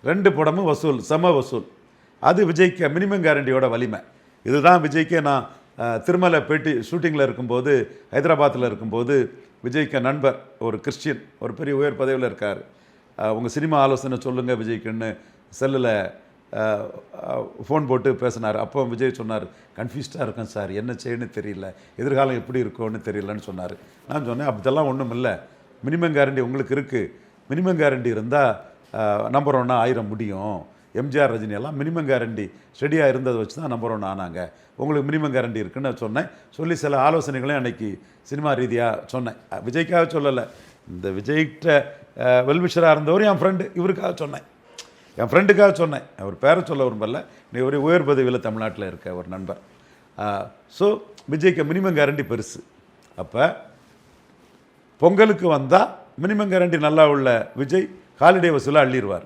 2 படமும் வசூல், செம வசூல். அது விஜய்க்கு மினிமம் கேரண்டியோட வலிமை. இதுதான் விஜய்க்கு நான் திருமலை பேட்டி ஷூட்டிங்கில் இருக்கும்போது, ஹைதராபாத்தில் இருக்கும்போது, விஜய்க்கு நண்பர் ஒரு கிறிஸ்டியன், ஒரு பெரிய உயர் பதவியில் இருக்கார். உங்கள் சினிமா ஆலோசனை சொல்லுங்கள் விஜய்க்குன்னு செல்லில் ஃபோன் போட்டு பேசினார். அப்போ விஜய் சொன்னார், கன்ஃபியூஸ்டாக இருக்கேன் சார், என்ன செய்யணும்னு தெரியல, எதிர்காலம் எப்படி இருக்கும்னு தெரியலன்னு சொன்னார். நான் சொன்னேன், அதெல்லாம் ஒன்றும் இல்லை, மினிமம் கேரண்டி உங்களுக்கு இருக்குது. மினிமம் கேரண்டி இருந்தால் நம்பர் 1 1000 முடியும். எம்ஜிஆர் ரஜினி எல்லாம் மினிமம் கேரண்டி ஸ்டெடியாக இருந்ததை வச்சு தான் நம்பர் 1 ஆனாங்க. உங்களுக்கு மினிமம் கேரண்டி இருக்குன்னு சொன்னேன். சொல்லி சில ஆலோசனைகளையும் அன்றைக்கி சினிமா ரீதியாக சொன்னேன். விஜய்க்காக சொல்லலை, இந்த விஜய்கிட்ட வெல்விஷராக இருந்தவர் என் ஃப்ரெண்டு, இவருக்காக சொன்னேன், என் ஃப்ரெண்டுக்காக சொன்னேன். அவர் பேரை சொல்ல விரும்பல, நீ ஒரு உயர் பதவியில் தமிழ்நாட்டில் இருக்க ஒரு நண்பர். ஸோ விஜய்க்கு மினிமம் கேரண்டி பெருசு. அப்போ பொங்கலுக்கு வந்தால் மினிமம் கேரண்டி நல்லா உள்ள விஜய் ஹாலிடே வசூலாக அள்ளிடுவார்.